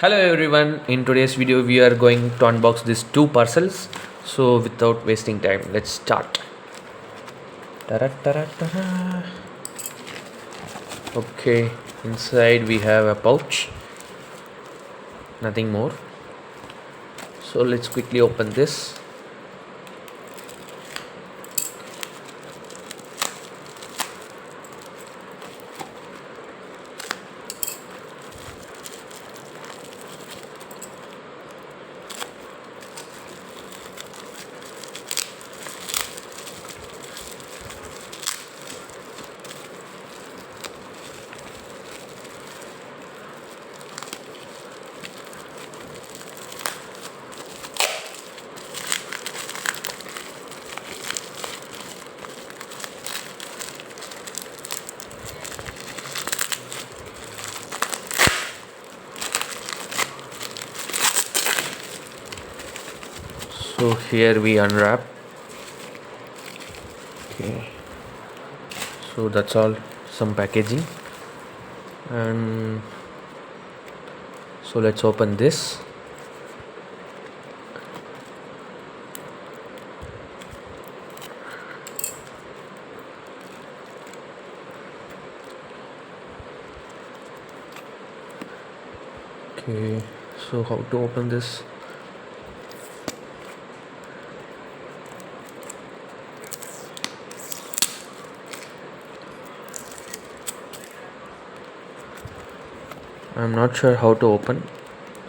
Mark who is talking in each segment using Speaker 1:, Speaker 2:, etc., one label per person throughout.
Speaker 1: Hello everyone, in today's video we are going to unbox these two parcels. So without wasting time, let's start. Tara, tara, tara. Okay, inside we have a pouch, nothing more. So let's quickly open this. So here we unwrap. Okay, so that's all, some packaging, and so let's open this. Okay, so how to open this? I'm not sure how to open,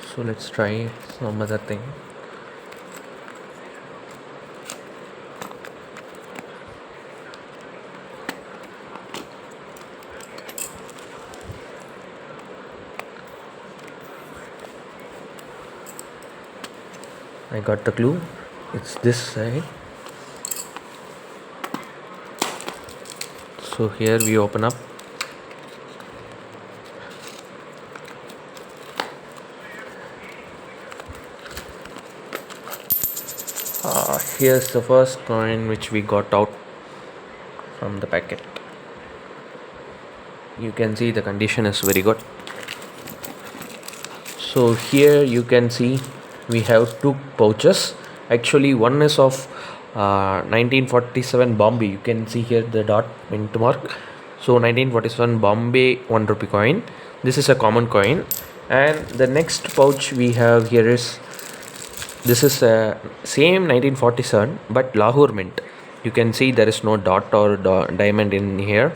Speaker 1: so let's try some other thing. I got the clue, it's this side. So here we open up. Here's the first coin which we got out from the packet. You can see the condition is very good. So here you can see we have two pouches. Actually one is of 1947 Bombay. You can see here the dot mint mark. So 1947 Bombay 1 rupee coin. This is a common coin. And the next pouch we have here is, this is a same 1947 but Lahore mint. You can see there is no dot or diamond in here.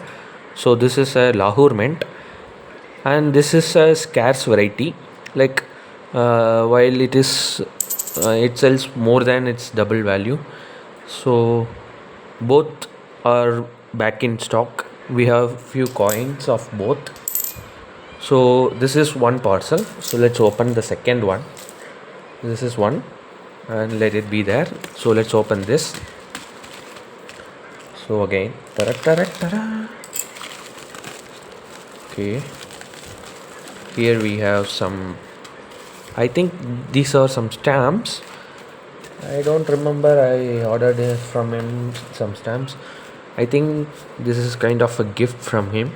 Speaker 1: So this is a Lahore mint, and this is a scarce variety. Like while it sells more than its double value. So both are back in stock. We have few coins of both. So this is one parcel. So let's open the second one. This is one, and let it be there. So let's open this. So again, tara, tara, tara. Okay, here we have some, I think these are some stamps. I don't remember, I ordered from him some stamps. I think this is kind of a gift from him.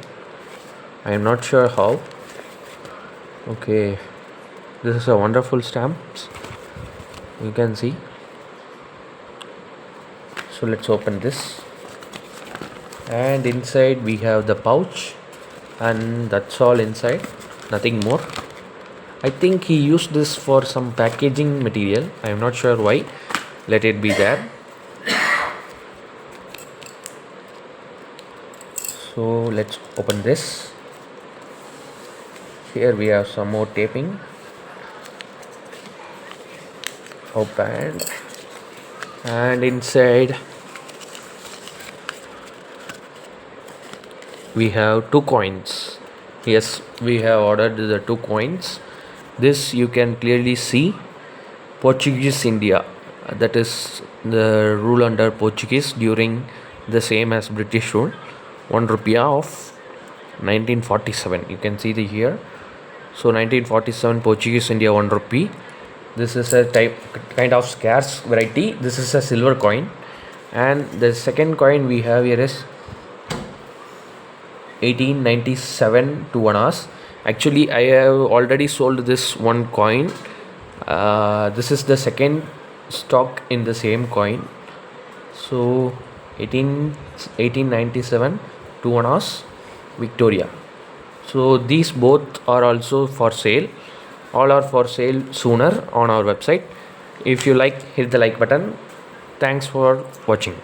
Speaker 1: I am not sure how. Okay, this is a wonderful stamps, you can see. So let's open this, and inside we have the pouch, and that's all inside, nothing more. I think he used this for some packaging material. I am not sure why. Let it be there. So let's open this. Here we have some more taping. Opened, and inside we have two coins. Yes, we have ordered the two coins. This you can clearly see Portuguese India, that is the rule under Portuguese during the same as British rule. 1 rupia of 1947, you can see the here. So 1947 Portuguese India 1 rupee. This is a kind of scarce variety. This is a silver coin, and the second coin we have here is 1897 to 1 hours, Actually, I have already sold this one coin. This is the second stock in the same coin. So 1897 2 annas Victoria. So these both are also for sale. All are for sale sooner on our website. If you like, hit the like button. Thanks for watching.